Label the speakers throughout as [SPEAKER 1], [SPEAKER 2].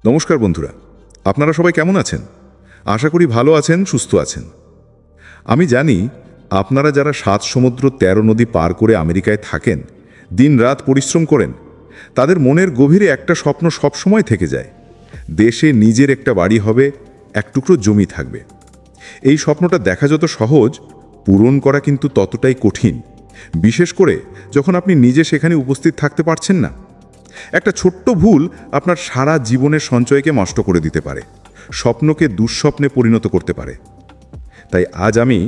[SPEAKER 1] নমস্কার বন্ধুরা, আপনারা সবাই কেমন আছেন? আশা করি ভালো আছেন, সুস্থ আছেন। আমি জানি আপনারা যারা 7 সমুদ্র 13 নদী পার করে আমেরিকায় থাকেন, দিনরাত পরিশ্রম করেন, তাদের মনের গভীরে একটা স্বপ্ন সবসময় থেকে যায়। দেশে নিজের একটা বাড়ি হবে, এক টুকরো জমি থাকবে। এই স্বপ্নটা দেখা যত সহজ, পূরণ করা কিন্তু ততটাই কঠিন, বিশেষ করে যখন আপনি নিজে সেখানে উপস্থিত থাকতে পারছেন না। একটা ছোট্ট ভুল আপনার সারা জীবনের সঞ্চয়কে নষ্ট করে দিতে পারে, স্বপ্নকে দুঃস্বপ্নে পরিণত করতে পারে। তাই আজ আমি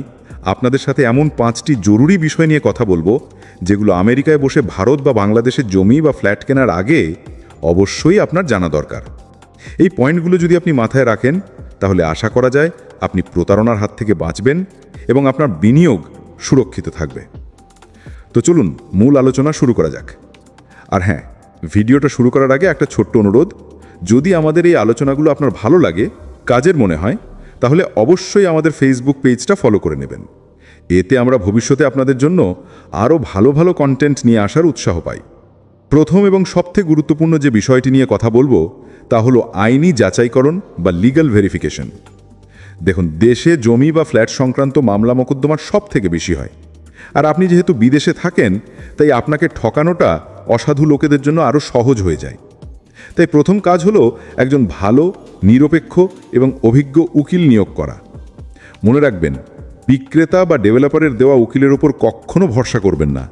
[SPEAKER 1] আপনাদের সাথে এমন 5টি জরুরি বিষয় নিয়ে কথা বলবো, যেগুলো আমেরিকায় বসে ভারত বা বাংলাদেশের জমি বা ফ্ল্যাট কেনার আগে অবশ্যই আপনার জানা দরকার। এই পয়েন্টগুলো যদি আপনি মাথায় রাখেন, তাহলে আশা করা যায় আপনি প্রতারণার হাত থেকে বাঁচবেন এবং আপনার বিনিয়োগ সুরক্ষিত থাকবে। তো চলুন মূল আলোচনা শুরু করা যাক। আর হ্যাঁ, ভিডিওটা শুরু করার আগে একটা ছোট্ট অনুরোধ, যদি আমাদের এই আলোচনাগুলো আপনার ভালো লাগে, কাজের মনে হয়, তাহলে অবশ্যই আমাদের ফেসবুক পেজটা ফলো করে নেবেন। এতে আমরা ভবিষ্যতে আপনাদের জন্য আরও ভালো ভালো কন্টেন্ট নিয়ে আসার উৎসাহ পাই। প্রথম এবং সবথেকে গুরুত্বপূর্ণ যে বিষয়টি নিয়ে কথা বলবো, তা হলো আইনি যাচাইকরণ বা লিগ্যাল ভেরিফিকেশন। দেখুন, দেশে জমি বা ফ্ল্যাট সংক্রান্ত মামলা মোকদ্দমা সব থেকে বেশি হয়। আর আপনি যেহেতু বিদেশে থাকেন, তাই আপনাকে ঠকানোটা অসাধু লোকেদের জন্য আরও সহজ হয়ে যায়। তাই প্রথম কাজ হলো একজন ভালো, নিরপেক্ষ এবং অভিজ্ঞ উকিল নিয়োগ করা। মনে রাখবেন, বিক্রেতা বা ডেভেলপারের দেওয়া উকিলের ওপর কখনো ভরসা করবেন না।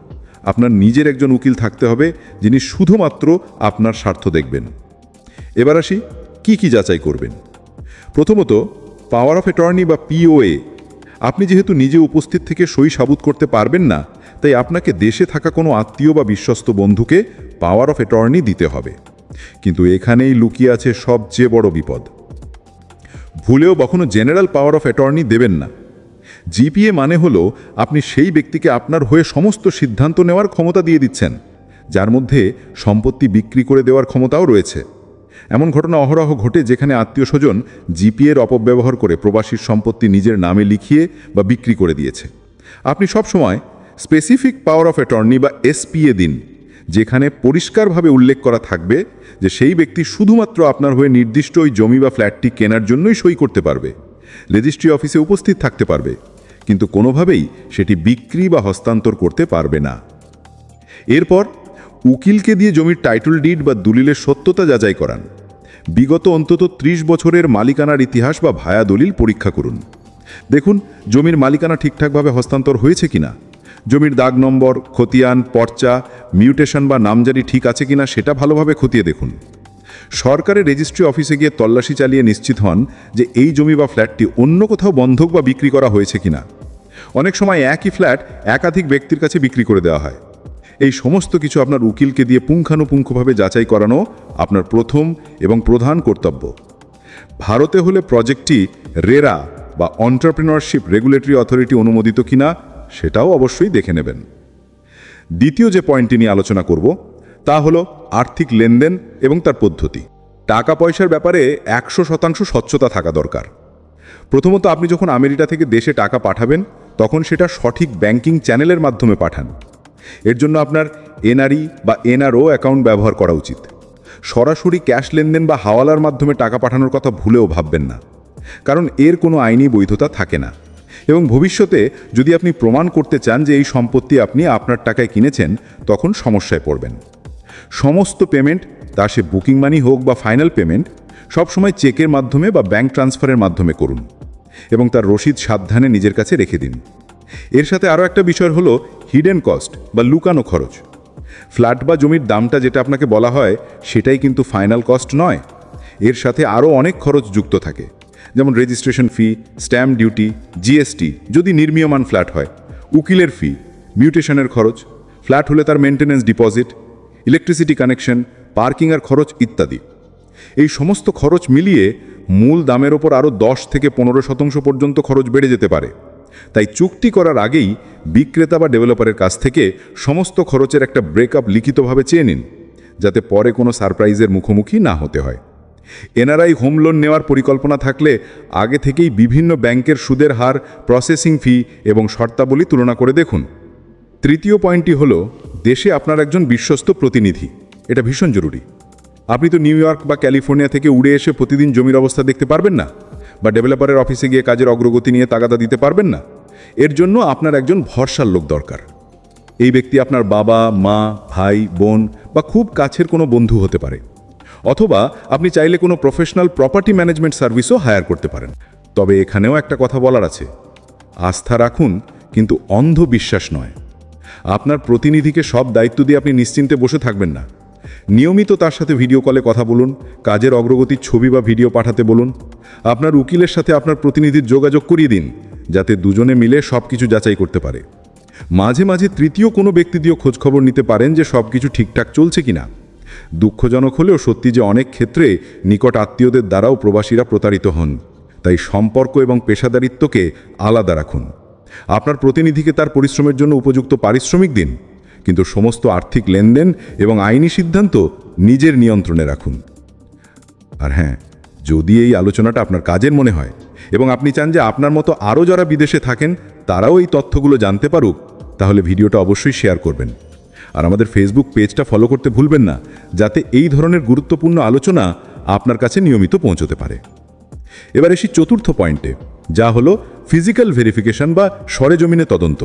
[SPEAKER 1] আপনার নিজের একজন উকিল থাকতে হবে, যিনি শুধুমাত্র আপনার স্বার্থ দেখবেন। এবার আসি কি কি যাচাই করবেন। প্রথমত, পাওয়ার অফ অ্যাটর্নি বা পিওএ। আপনি যেহেতু নিজে উপস্থিত থেকে সই সাবুত করতে পারবেন না, তাই আপনাকে দেশে থাকা কোনো আত্মীয় বা বিশ্বস্ত বন্ধুকে পাওয়ার অফ অ্যাটর্নি দিতে হবে। কিন্তু এখানেই লুকিয়ে আছে সবচেয়ে বড় বিপদ। ভুলেও কখনো জেনারেল পাওয়ার অফ অ্যাটর্নি দেবেন না। জিপিএ মানে হলো আপনি সেই ব্যক্তিকে আপনার হয়ে সমস্ত সিদ্ধান্ত নেওয়ার ক্ষমতা দিয়ে দিচ্ছেন, যার মধ্যে সম্পত্তি বিক্রি করে দেওয়ার ক্ষমতাও রয়েছে। এমন ঘটনা অহরহ ঘটে, যেখানে আত্মীয় স্বজন জিপিএর অপব্যবহার করে প্রবাসীর সম্পত্তি নিজের নামে লিখিয়ে বা বিক্রি করে দিয়েছে। আপনি সবসময় স্পেসিফিক পাওয়ার অফ অ্যাটর্নি বা এসপিএ দিন, যেখানে পরিষ্কারভাবে উল্লেখ করা থাকবে যে সেই ব্যক্তি শুধুমাত্র আপনার হয়ে নির্দিষ্ট ওই জমি বা ফ্ল্যাটটি কেনার জন্যই সই করতে পারবে, রেজিস্ট্রি অফিসে উপস্থিত থাকতে পারবে, কিন্তু কোনোভাবেই সেটি বিক্রি বা হস্তান্তর করতে পারবে না। এরপর উকিলকে দিয়ে জমির টাইটল ডিড বা দলিলের সত্যতা যাচাই করান। বিগত অন্তত 30 বছরের মালিকানার ইতিহাস বা ভায়া দলিল পরীক্ষা করুন। দেখুন জমির মালিকানা ঠিকঠাকভাবে হস্তান্তর হয়েছে কিনা, জমির দাগ নম্বর, খতিয়ান, পর্চা, মিউটেশন বা নামজারি ঠিক আছে কিনা সেটা ভালোভাবে খতিয়ে দেখুন। সরকারের রেজিস্ট্রি অফিসে গিয়ে তল্লাশি চালিয়ে নিশ্চিত হন যে এই জমি বা ফ্ল্যাটটি অন্য কোথাও বন্ধক বা বিক্রি করা হয়েছে কিনা। অনেক সময় একই ফ্ল্যাট একাধিক ব্যক্তির কাছে বিক্রি করে দেওয়া হয়। এই সমস্ত কিছু আপনার উকিলকে দিয়ে পুঙ্খানুপুঙ্খভাবে যাচাই করানো আপনার প্রথম এবং প্রধান কর্তব্য। ভারতে হলে প্রজেক্টটি রেরা বা এন্টারপ্রেনারশিপ রেগুলেটরি অথরিটি অনুমোদিত কিনা সেটাও অবশ্যই দেখে নেবেন। দ্বিতীয় যে পয়েন্টটি নিয়ে আলোচনা করব, তা হলো আর্থিক লেনদেন এবং তার পদ্ধতি। টাকা পয়সার ব্যাপারে 100% স্বচ্ছতা থাকা দরকার। প্রথমত, আপনি যখন আমেরিকা থেকে দেশে টাকা পাঠাবেন, তখন সেটা সঠিক ব্যাংকিং চ্যানেলের মাধ্যমে পাঠান। এর জন্য আপনার এনআরই বা এনআরও অ্যাকাউন্ট ব্যবহার করা উচিত। সরাসরি ক্যাশ লেনদেন বা হাওয়ালার মাধ্যমে টাকা পাঠানোর কথা ভুলেও ভাববেন না, কারণ এর কোনো আইনি বৈধতা থাকে না। এবং ভবিষ্যতে যদি আপনি প্রমাণ করতে চান যে এই সম্পত্তি আপনি আপনার টাকায় কিনেছেন, তখন সমস্যায় পড়বেন। সমস্ত পেমেন্ট, তা সে বুকিং মানি হোক বা ফাইনাল পেমেন্ট, সবসময় চেকের মাধ্যমে বা ব্যাংক ট্রান্সফারের মাধ্যমে করুন এবং তার রসিদ সাবধানে নিজের কাছে রেখে দিন। এর সাথে আরও একটা বিষয় হলো হিডেন কস্ট বা লুকানো খরচ। ফ্ল্যাট বা জমির দামটা যেটা আপনাকে বলা হয়, সেটাই কিন্তু ফাইনাল কস্ট নয়। এর সাথে আরও অনেক খরচ যুক্ত থাকে, যেমন registration fee, stamp duty, GST যদি নির্মীয়মান ফ্ল্যাট হয়, উকিলের ফি, মিউটেশনের খরচ, ফ্ল্যাট হলে তার মেনটেন্যান্স ডিপোজিট, ইলেকট্রিসিটি কানেকশন, পার্কিংয়ের খরচ ইত্যাদি। এই সমস্ত খরচ মিলিয়ে মূল দামের ওপর আরও 10 থেকে 15% পর্যন্ত খরচ বেড়ে যেতে পারে। তাই চুক্তি করার আগেই বিক্রেতা বা ডেভেলপারের কাছ থেকে সমস্ত খরচের একটা ব্রেকআপ লিখিতভাবে চেয়ে নিন, যাতে পরে কোনো সারপ্রাইজের মুখোমুখি না হতে হয়। এনআরআই হোম লোন নেওয়ার পরিকল্পনা থাকলে আগে থেকেই বিভিন্ন ব্যাংকের সুদের হার, প্রসেসিং ফি এবং শর্তাবলী তুলনা করে দেখুন। তৃতীয় পয়েন্টটি হলো দেশে আপনার একজন বিশ্বস্ত প্রতিনিধি। এটা ভীষণ জরুরি। আপনি তো নিউ ইয়র্ক বা ক্যালিফোর্নিয়া থেকে উড়ে এসে প্রতিদিন জমির অবস্থা দেখতে পারবেন না, বা ডেভেলপারের অফিসে গিয়ে কাজের অগ্রগতি নিয়ে তাগাদা দিতে পারবেন না। এর জন্য আপনার একজন ভরসার লোক দরকার। এই ব্যক্তি আপনার বাবা, মা, ভাই, বোন বা খুব কাছের কোনো বন্ধু হতে পারে। অথবা আপনি চাইলে কোনো প্রফেশনাল প্রপার্টি ম্যানেজমেন্ট সার্ভিসও হায়ার করতে পারেন। তবে এখানেও একটা কথা বলার আছে, আস্থা রাখুন, কিন্তু অন্ধ বিশ্বাস নয়। আপনার প্রতিনিধিকে সব দায়িত্ব দিয়ে আপনি নিশ্চিন্তে বসে থাকবেন না। নিয়মিত তার সাথে ভিডিও কলে কথা বলুন, কাজের অগ্রগতির ছবি বা ভিডিও পাঠাতে বলুন। আপনার উকিলের সাথে আপনার প্রতিনিধির যোগাযোগ করিয়ে দিন, যাতে দুজনে মিলে সব কিছু যাচাই করতে পারে। মাঝে মাঝে তৃতীয় কোনো ব্যক্তি দিয়েও খোঁজখবর নিতে পারেন যে সব কিছু ঠিকঠাক চলছে কিনা। দুঃখজনক হলেও সত্যি যে অনেক ক্ষেত্রে নিকট আত্মীয়দের দ্বারাও প্রবাসীরা প্রতারিত হন। তাই সম্পর্ক এবং পেশাদারিত্বকে আলাদা রাখুন। আপনার প্রতিনিধিকে তার পরিশ্রমের জন্য উপযুক্ত পারিশ্রমিক দিন, কিন্তু সমস্ত আর্থিক লেনদেন এবং আইনি সিদ্ধান্ত নিজের নিয়ন্ত্রণে রাখুন। আর হ্যাঁ, যদি এই আলোচনাটা আপনার কাজের মনে হয় এবং আপনি চান যে আপনার মতো আরও যারা বিদেশে থাকেন তারাও এই তথ্যগুলো জানতে পারুক, তাহলে ভিডিওটা অবশ্যই শেয়ার করবেন। আর আমাদের ফেসবুক পেজটা ফলো করতে ভুলবেন না, যাতে এই ধরনের গুরুত্বপূর্ণ আলোচনা আপনার কাছে নিয়মিত পৌঁছতে পারে। এবার এসি চতুর্থ পয়েন্টে, যা হলো ফিজিক্যাল ভেরিফিকেশন বা সরেজমিনে তদন্ত।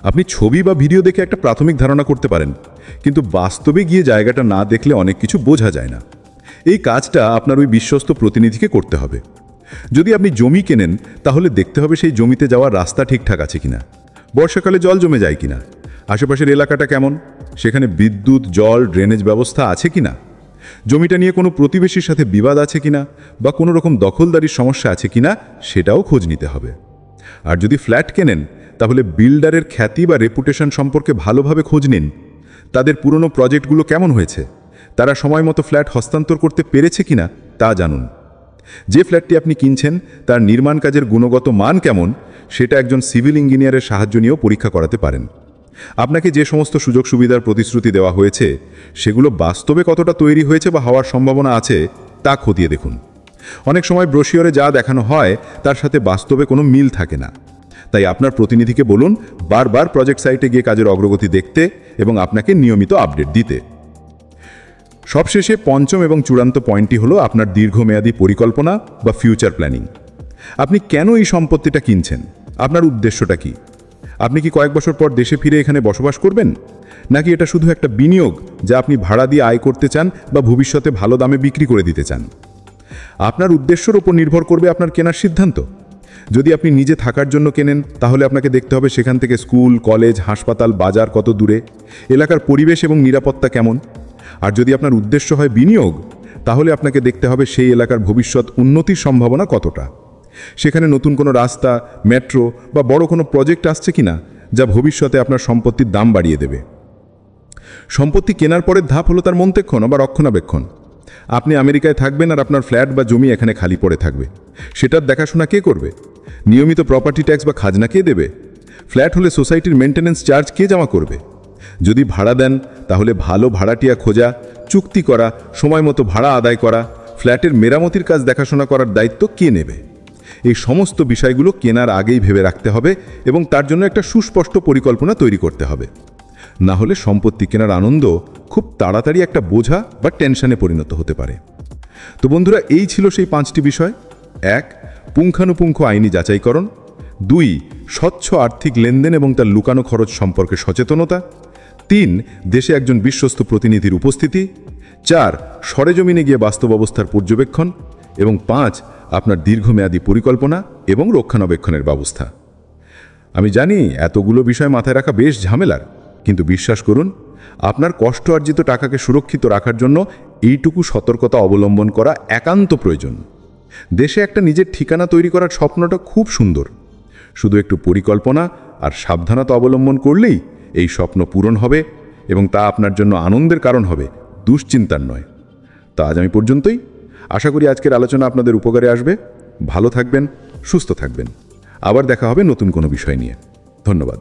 [SPEAKER 1] আপনি ছবি বা ভিডিও দেখে একটা প্রাথমিক ধারণা করতে পারেন, কিন্তু বাস্তবে গিয়ে জায়গাটা না দেখলে অনেক কিছু বোঝা যায় না। এই কাজটা আপনার ওই বিশ্বস্ত প্রতিনিধিকে করতে হবে। যদি আপনি জমি কেনেন, তাহলে দেখতে হবে সেই জমিতে যাওয়ার রাস্তা ঠিকঠাক আছে কিনা, বর্ষাকালে জল জমে যায় কিনা, আশেপাশের এলাকাটা কেমন, সেখানে বিদ্যুৎ, জল, ড্রেনেজ ব্যবস্থা আছে কিনা, জমিটা নিয়ে কোনো প্রতিবেশীর সাথে বিবাদ আছে কিনা বা কোনো রকম দখলদারির সমস্যা আছে কিনা সেটাও খোঁজ নিতে হবে। আর যদি ফ্ল্যাট কেনেন, তাহলে বিল্ডারের খ্যাতি বা রেপুটেশন সম্পর্কে ভালোভাবে খোঁজ নিন। তাদের পুরনো প্রজেক্টগুলো কেমন হয়েছে, তারা সময় মতো ফ্ল্যাট হস্তান্তর করতে পেরেছে কিনা তা জানুন। যে ফ্ল্যাটটি আপনি কিনছেন তার নির্মাণ কাজের গুণগত মান কেমন, সেটা একজন সিভিল ইঞ্জিনিয়ারের সাহায্য নিয়েও পরীক্ষা করাতে পারেন। আপনাকে যে সমস্ত সুযোগ সুবিধার প্রতিশ্রুতি দেওয়া হয়েছে, সেগুলো বাস্তবে কতটা তৈরি হয়েছে বা হওয়ার সম্ভাবনা আছে তা খতিয়ে দেখুন। অনেক সময় ব্রোশিওরে যা দেখানো হয় তার সাথে বাস্তবে কোনো মিল থাকে না। তাই আপনার প্রতিনিধিকে বলুন বারবার প্রজেক্ট সাইটে গিয়ে কাজের অগ্রগতি দেখতে এবং আপনাকে নিয়মিত আপডেট দিতে। সবশেষে পঞ্চম এবং চূড়ান্ত পয়েন্টটি হলো আপনার দীর্ঘমেয়াদী পরিকল্পনা বা ফিউচার প্ল্যানিং। আপনি কেন এই সম্পত্তিটা কিনছেন? আপনার উদ্দেশ্যটা কি? আপনি কি কয়েক বছর পর দেশে ফিরে এখানে বসবাস করবেন, নাকি এটা শুধু একটা বিনিয়োগ যা আপনি ভাড়া দিয়ে আয় করতে চান বা ভবিষ্যতে ভালো দামে বিক্রি করে দিতে চান? আপনার উদ্দেশ্যের উপর নির্ভর করবে আপনার কেনার সিদ্ধান্ত। যদি আপনি নিজে থাকার জন্য কেনেন, তাহলে আপনাকে দেখতে হবে সেখান থেকে স্কুল, কলেজ, হাসপাতাল, বাজার কত দূরে, এলাকার পরিবেশ এবং নিরাপত্তা কেমন। আর যদি আপনার উদ্দেশ্য হয় বিনিয়োগ, তাহলে আপনাকে দেখতে হবে সেই এলাকার ভবিষ্যৎ উন্নতির সম্ভাবনা কতটা। সেখানে নতুন কোনো রাস্তা, মেট্রো বা বড় কোনো প্রজেক্ট আসছে কিনা যা ভবিষ্যতে আপনার সম্পত্তির দাম বাড়িয়ে দেবে। সম্পত্তি কেনার পরের ধাপ হলো তার মন্ত্রীক্ষণ বা রক্ষণাবেক্ষণ। আপনি আমেরিকায় থাকবেন আর আপনার ফ্ল্যাট বা জমি এখানে খালি পড়ে থাকবে, সেটার দেখাশোনা কে করবে? নিয়মিত প্রপার্টি ট্যাক্স বা খাজনা কে দেবে? ফ্ল্যাট হলে সোসাইটির মেনটেন্যান্স চার্জ কে জমা করবে? যদি ভাড়া দেন, তাহলে ভালো ভাড়াটিয়া খোঁজা, চুক্তি করা, সময় মতো ভাড়া আদায় করা, ফ্ল্যাটের মেরামতির কাজ দেখাশোনা করার দায়িত্ব কে নেবে? এই সমস্ত বিষয়গুলো কেনার আগেই ভেবে রাখতে হবে এবং তার জন্য একটা সুস্পষ্ট পরিকল্পনা তৈরি করতে হবে। না হলে সম্পত্তি কেনার আনন্দ খুব তাড়াতাড়ি একটা বোঝা বা টেনশনে পরিণত হতে পারে। তো বন্ধুরা, এই ছিল সেই 5টি বিষয়। 1. পুঙ্খানুপুঙ্খ আইনি যাচাইকরণ। 2. স্বচ্ছ আর্থিক লেনদেন এবং তার লুকানো খরচ সম্পর্কে সচেতনতা। 3. দেশে একজন বিশ্বস্ত প্রতিনিধির উপস্থিতি। 4. সরেজমিনে গিয়ে বাস্তব অবস্থার পর্যবেক্ষণ। এবং 5. আপনার দীর্ঘমেয়াদী পরিকল্পনা এবং রক্ষণাবেক্ষণের ব্যবস্থা। আমি জানি এতগুলো বিষয় মাথায় রাখা বেশ ঝামেলার, কিন্তু বিশ্বাস করুন, আপনার কষ্ট অর্জিত টাকাকে সুরক্ষিত রাখার জন্য এইটুকু সতর্কতা অবলম্বন করা একান্ত প্রয়োজন। দেশে একটা নিজের ঠিকানা তৈরি করার স্বপ্নটা খুব সুন্দর। শুধু একটু পরিকল্পনা আর সাবধানতা অবলম্বন করলেই এই স্বপ্ন পূরণ হবে এবং তা আপনার জন্য আনন্দের কারণ হবে, দুশ্চিন্তার নয়। তা আজ আমি পর্যন্তই। আশা করি আজকের আলোচনা আপনাদের উপকারে আসবে। ভালো থাকবেন, সুস্থ থাকবেন। আবার দেখা হবে নতুন কোনো বিষয় নিয়ে। ধন্যবাদ।